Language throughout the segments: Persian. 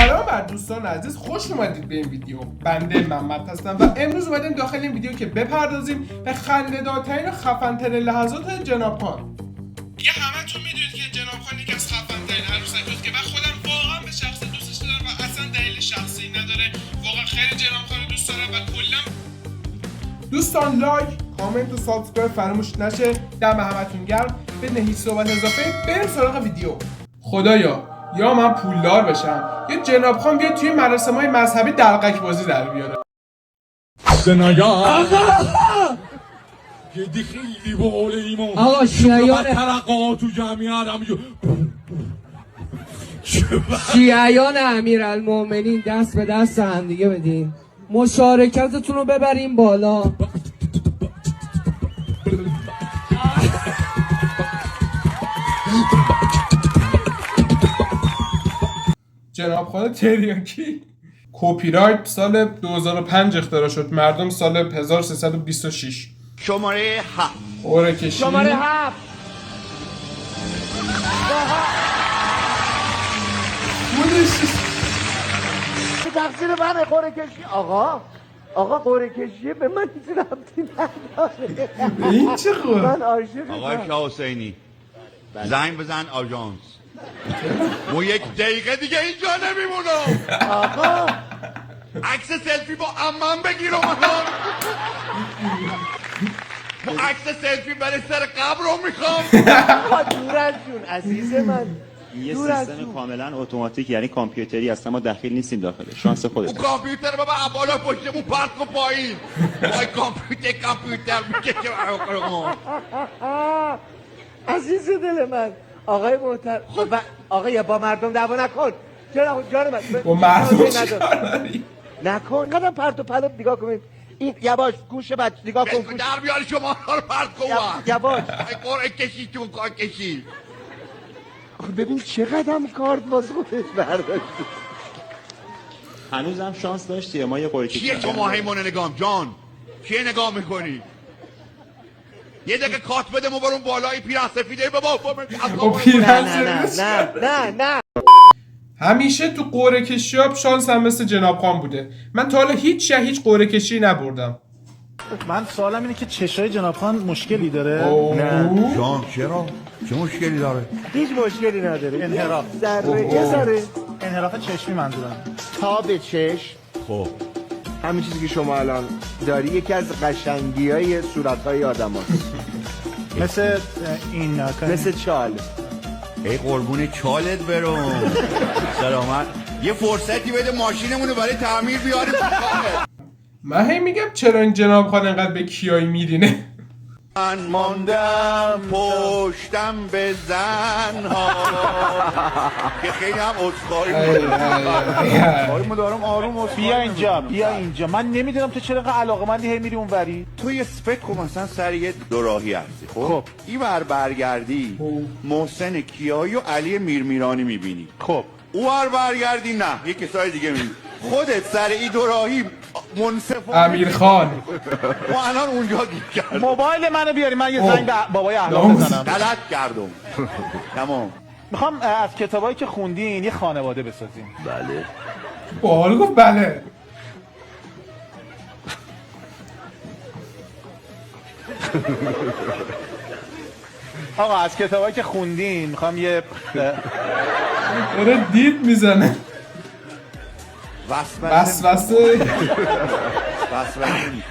سلام بر دوستان عزیز، خوش اومدید به این ویدیو. بنده محمد هستم و امروز اومدیم داخل این ویدیو که بپردازیم به خنده‌دارترین و خفن‌ترین لحظات جناب خان. دیگه همتون میدونید که جناب خان یکی از خفن‌ترین عروسکاست که من خودم واقعا به شخص دوستش دارم و اصلا دلیل شخصی نداره. واقعا خیلی جناب خان رو دوست دارم و کلا دوستان لایک، کامنت و سابسکرایب فراموش نشه. دم همتون گرم. بدون هیچ صحبت اضافه بریم سراغ ویدیو. خدایا یا من پولدار بشم یا جناب خان بیاد توی مراسم‌های مذهبی دلقک بازی در بیاره. زنایان یه خیلی باله ایمان آقا شیعیان ترقا تو جمعیت همینجور شیعیان امیرالمومنین دست به دست هم دیگه بدین، مشارکتتون رو ببرین بالا. جناب خان تریاکی کپی رایت سال 2005 اختراع شد، مردم سال 1326. شماره 7 قرعه کشی شماره 7 تقصیر منه. قرعه کشی آقا قرعه کشی به من هیچ ربطی نداره. این چه خود؟ من عاشقم. آقای شاه حسینی زنگ بزن آژانس. ما یک دقیقه دیگه اینجا نمیمونم. آقا عکس سلفی با عمم بگیر اومدم. ما عکس سلفی برای سر قبر رو میخوام. آقا دور از جون عزیز من. یه دور از سیستم جون. کاملا اتوماتیک، یعنی کامپیوتری هست، ما داخل نیستیم داخلش. شانس اون خودت. کامپیوتر بابا بالا پشتمون پرت کن پایین. وای کامپیوتر میکشه. عزیز دل من آقای محترم. آقا یا با مردم دعوا نکن. چرا جان من با مردم نداره. چیکار داری؟ نکن. قدم پرت و پلا نگاه کنید. این یواش گوش بچه نگاه کن. گوش. در بیاری شما رو پرت کن. یواش. ای قرعه کشی تو کار کشی. آخه ببین چقدر هم کارت باز خودش برداشت. هنوزم شانس داشتی. ما یه قرعه کشی کیه شما حیمونه نگام جان؟ کیه نگاه میکنی؟ یه دقیقه کات بده ما برون بالای پیرن سفیده بابا. با پیرن نه سرویس نه نه نه. همیشه تو قرعه کشی‌ها شانس هم مثل جناب خان بوده. من تا حالا هیچ قرعه کشی نبردم. من سوالم اینه که چشای جناب خان مشکلی داره؟ نه. جان چرا؟ چه مشکلی داره؟ هیچ مشکلی نداره. انحراف. ذره یه ذره انحراف چشمی منظورم. تا به چشم. خب همین چیزی که شما الان داری یکی از قشنگی های صورت های آدم هست. مثل این مثل چال. ای قربون چالت برم. سلامت. یه فرصتی بده ماشینمون رو برای تعمیر بیاریم. من هی میگم چرا این جناب خان انقدر به کیایی میرینه. من ماندم پشتم به زنها که خیلی هم عذرخواهی میکنم. دارم آروم بیا اینجا بیا اینجا. من نمیدونم تو چرا اینقدر علاقه‌مندی هی میری اونوری. تو یه فکر کن مثلا سر یه دوراهی هستی. خب این ور برگردی محسن کیایی و علی میرمیرانی میبینی. خب او ور برگردی نه یه کسای دیگه میبینی. خودت سر این دوراهی منصفانه امیر خان ما الان اونجا گیر کردم. موبایل منو بیاری من یه زنگ به بابای احلام بزنم. غلط کردم. تمام. میخوام از کتابایی که خوندین یه خانواده بسازیم. بله. باحال گفت بله. آقا از کتابایی که خوندین میخوام یه داره دید میزنه. وسوسه میکنم.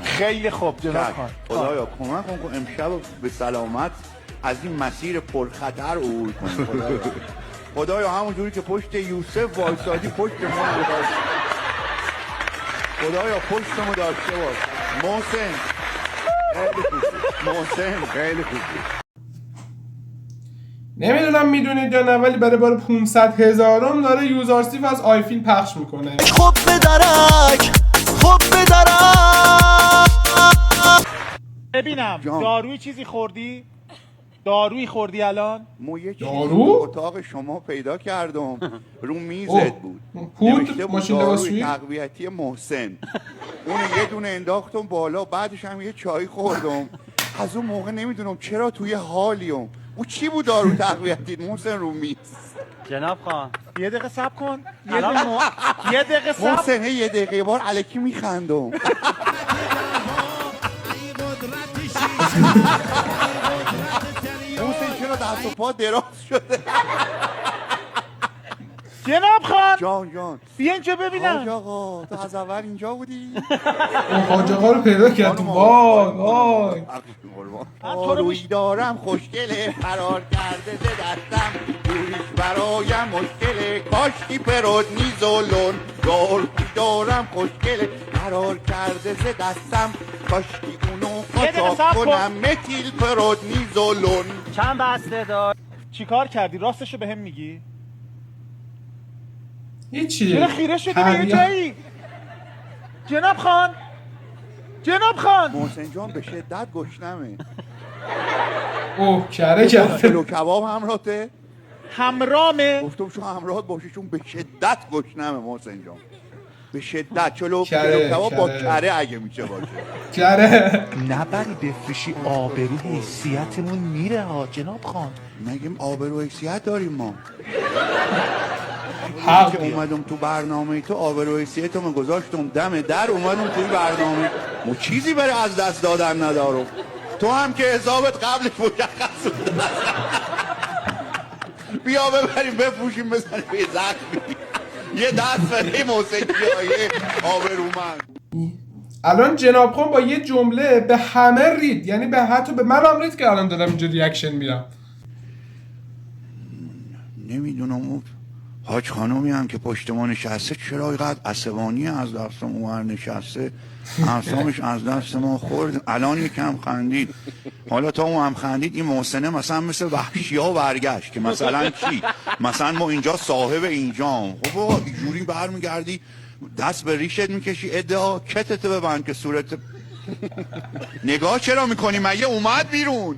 خیلی خوب جناب خان. خدایا کمک کن امشب به سلامت از این مسیر پرخطر عبور کنیم. خدایا همون جوری که پشت یوسف وایسادی پشت ما داشت. خدایا پشتمو داشته باش. محسن خیلی خوب. محسن خیلی خوب. نمیدونم میدونید یا نه ولی برای بار 500,000م داره یوزارسیف از آیفین پخش میکنه. خب بدرک خب بدرک. ببینم جان. داروی چیزی خوردی؟ دارویی خوردی الان؟ ما یه چیزی دارو؟ تو اتاق شما پیدا کردم رو میزت بود. پود نوشته بود ماشین داروی لباسشویی؟ تقویتی محسن. اون یه دونه انداختم بالا بعدش هم یه چای خوردم. از اون موقع نمیدونم چرا توی حالیم. او چی بود دارو تقویتی محسن رو میز؟ جناب خان یه دقیقه صبر کن. یه دقیقه صبر. محسن یه دقیقه بار الکی میخندم. محسن چرا دست و پا دراز شده؟ جناب خان جان بیا اینجا ببینم. حاج آقا تو از اول اینجا بودی؟ اون حاج آقا رو پیدا کرد. وای روی دارم خوشگله فرار کرده ز دستم دوریش برایم مشکله کاشکی پرودنی زولون روی دارم خوشگله فرار کرده ز دستم کاشکی اونو قاچاق کنم متیل پرودنی زولون. چند بسته دار؟ چیکار کردی؟ راستشو بهم میگی؟ هیچی. چرا خیره شدی به یه جایی؟ جناب خان محسن جان به شدت گشنمه. اوه کره کرده. کلو کباب همراته؟ همرامه. گفتم شو همراهت باشه چون به شدت گشنمه محسن جان. به شدت کلو کره، کباب با کره. کره اگه میشه باشه. کره. نبری بفروشی آبرو حیثیتمون میره ها جناب خان. مگه آبرو حیثیت داریم ما؟ حق که اومدم تو برنامه تو آبرو حیثیتمو گذاشتم دم در اومدم توی برنامه مو چیزی برای از دست دادن ندارم. تو هم که حسابت قبلش مشخص بود. بیا ببریم بفروشیم بزنیم به زخمی. یه دست برای موسیقیای آبرومند. الان جناب خان با یه جمله به همه رید، یعنی به حتی به من هم رید که الان دارم اینجا ریاکشن میدم. نمیدونم اون حاج خانومی هم که پشت ما نشسته چرا اینقدر عصبانی از دستم اونور نشسته، اعصابش از دست ما خورد. الان یکم خندید، حالا تا اون هم خندید این محسنه مثلا مثل وحشی‌ها برگشت که مثلا چی؟ مثلا ما اینجا صاحب اینجام. خب بابا اینجوری برمیگردی دست به ریشت میکشی ادعا کتت ببند که صورت نگاه چرا میکنی؟ مگه اومد بیرون؟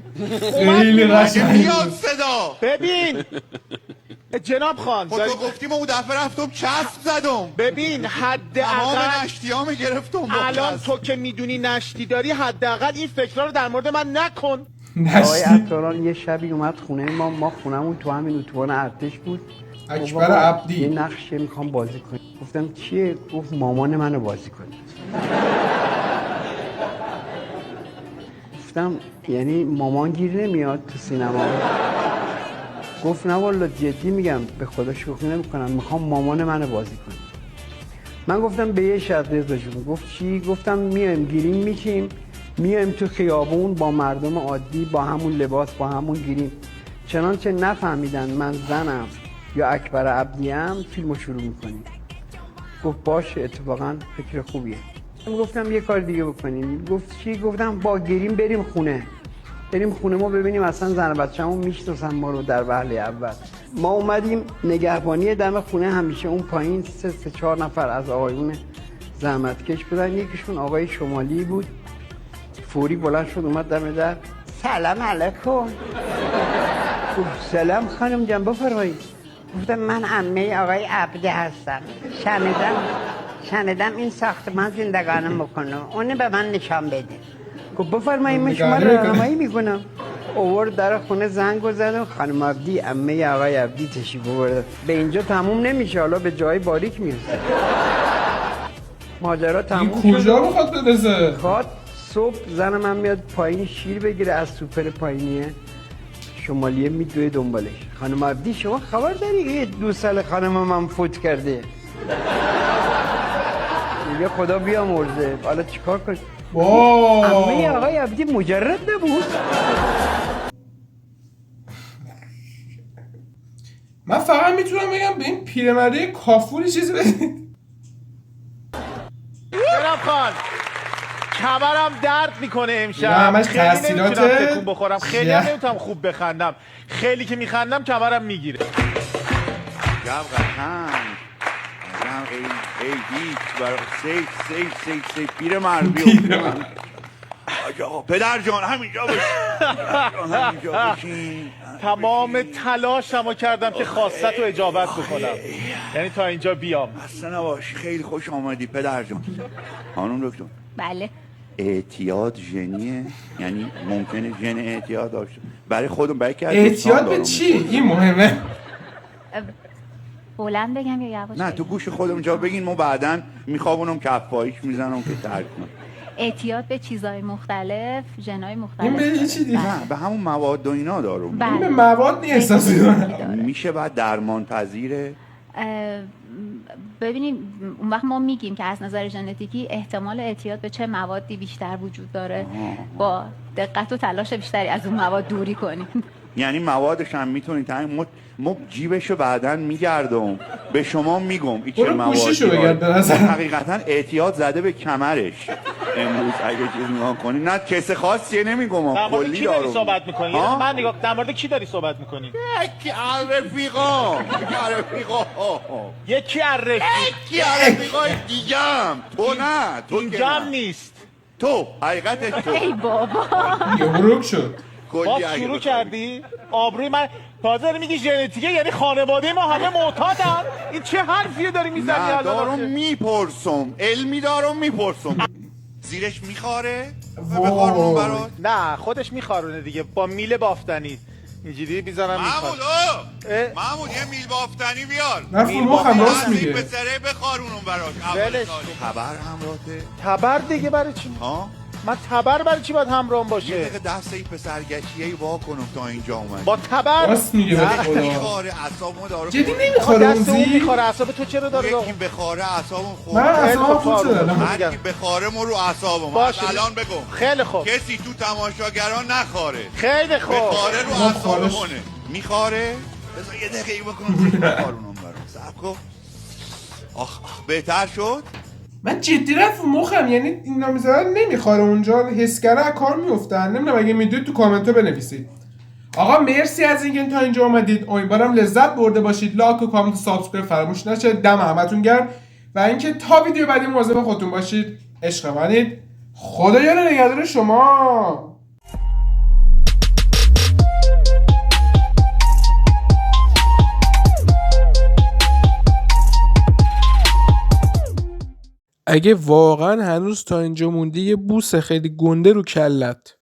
خیلی مگه قشنگ. میاد صدا؟ ببین جناب خان خب تو گفتی ما اون دفعه رفتم چسب زدم. ببین تمام حداقل نشتیامو گرفتم با الان چسب. تو که میدونی نشتی داری حداقل این فکرها رو در مورد من نکن. آقای نشتی. عطاران یه شبی اومد خونه ما خونمون تو همین اتوبان ارتش بود. اکبر بابا، عبدی. یه نقشه میخوام بازی کنم. گفتم چیه؟ گفت مامان منو بازی کن. گفتم یعنی مامان گیر نمیاد تو سینما؟ گفت نه والا جدی میگم به خدا شوخی نمیکنم میخوام مامان منو بازی کنم. من گفتم به یه شرط رضا جون. گفت چی؟ گفتم میایم گیریم میشیم میایم تو خیابون با مردم عادی با همون لباس با همون گیریم. چنانچه نفهمیدن من زنم یا اکبر عبدیم فیلمو شروع میکنیم. گفت باشه اتفاقا فکر خوبیه. گفتم یه کار دیگه بکنیم. گفت چی؟ گفتم با گیریم بریم خونه ما ببینیم اصلا زن بچه‌مون میشناسن ما رو در وهله اول. ما اومدیم نگهبانی دم خونه همیشه اون پایین 3-4 نفر از آقایون زحمتکش بودن. یکیشون آقای شمالی بود، فوری بلند شد اومد دم در. سلام علیکم. گفت سلام خانم جان بفرمایید. گفتم من عمه آقای عبدی هستم. شنیدم این ساختمان زندگانی میکنه، اونو به من نشان بده. گفت بفرمایید من شما رو راهنمایی میکنم. آورد در خونه زنگ و زدم. خانم عبدی عمه آقای عبدی تشریف آورد. به اینجا تموم نمیشه، حالا به جای باریک میرسه. ماجرا تموم این کجا خب. میخواد برسه؟ خواد صبح زن من میاد پایین شیر بگیره از سوپر پایینیه، شمالیه میدوه دنبالش. خانم عبدی شما خبر داری یه 2 سال خانم من فوت کرده؟ میگه خدا بیامرزه. حالا چیکار کنی؟ عمه آقای عبدی مجرد نبود. من فقط میتونم بگم به این پیرمرده کافوری چیزی بدید. جناب خان کمرم درد میکنه امشب. اینا همش خیلی تحصیلات نمیتونم تکون بخورم، خیلی هم یه. نمیتونم خوب بخندم. خیلی که میخندم کمرم میگیره. جب قشنگ ای هیچ برای سیف پیر مردی آقا پدر جان همینجا بشین. تمام تلاشمو کردم که خواست رو اجابت بکنم، یعنی تا اینجا بیام. اصلا نباش، خیلی خوش آمدی پدر جان. خانم دکتر بله اعتیاد ژنیه؟ یعنی ممکنه ژن اعتیاد داشته برای خودم برای که اعتیاد به چی؟ این مهمه. بلند بگم یا یواش نه بگم؟ تو گوش خودم جا بگین، ما بعدن میخوابونم کفایش میزنم که ترک کنم. اعتیاد به چیزهای مختلف، ژنای مختلف این به داره. یه چی دیگه. بله. نه به همون مواد و اینا دارم. بله. این به مواد نی احساسی داره. داره. میشه بعد درمان پذیره؟ ببینید اون وقت ما میگیم که از نظر ژنتیکی احتمال اعتیاد به چه موادی بیشتر وجود داره، با دقت و تلاش بیشتری از اون مواد دوری کنیم. یعنی موادش هم میتونید ما جیبشو بعداً میگردم به شما میگم این چه برو موادی گوشیشو داره. بگرد به نظر. حقیقتا اعتیاد زده به کمرش امروز اگه چیز نگاه کنی. نه کس خاصیه نمیگم، در مورد کلی کی داری دارم. صحبت میکنی؟ ها؟ من نگاه در مورد کی داری صحبت میکنی؟ یکی از رفیقا یکی از یکی از رفیقای دیگم. تو نه، تو که اینجا هم نه. نیست. تو حقیقتش تو ای بابا یه بروک شد. کلی باز اگه شروع بخوای. کردی؟ آبروی من تازه داری میگی ژنتیکه، یعنی خانواده ما همه معتادن؟ این چه حرفیه داری میزنی نه الان دارم آخه؟ میپرسم، علمی دارم میپرسم. زیرش میخاره؟ وای. بخارونم برات؟ نه خودش میخارونه دیگه با میله بافتنی اینجوری بیزنم محمود اه. محمود یه میل بافتنی بیار. نه فروخ هم راست نزدیک میگه. به سره بخارونم برات. اول ولش سال. کن. خبر همراهته؟ تبر دیگه برای چی؟ ها؟ من تبر برای چی باید همراهم یه باشه؟ دقیقه دست این پسرگشیه وا کنم تا اینجا اومد. با تبر راست میگه به خدا. میخاره اعصابمو داره. جدی خورد. نمیخوره اون دست اون زیر؟ میخوره اعصاب تو چرا داره؟ یکی بخاره اعصابم من خورد. اصلا خیلی خود خوب شدم. هر کی بخاره ما رو اعصابم. باشه. الان بگم خیلی خوب کسی تو تماشاگران نخاره. خیلی خوب بخاره رو ما اعصاب خارش. منه. میخاره؟ بذار یه دقیقه ای بکنم زیر بخارونم برات. صبر کن. آخ بهتر شد؟ من جدی رفت مخم، یعنی اینا میذارن نمیخوره اونجا، حسگره از کار میفتن. نمیدونم اگه میدونید تو کامنت ها بنویسید. آقا مرسی از اینکه تا اینجا اومدید، امیدوارم لذت برده باشید. لایک و کامنت و سابسکرایب فراموش نشه. دم همتون گرم و اینکه تا ویدیو بعدی مواظب خودتون باشید. عشق منید. خدایا نگهدار شما. اگه واقعا هنوز تا اینجا موندی، یه بوس خیلی گنده رو کلت.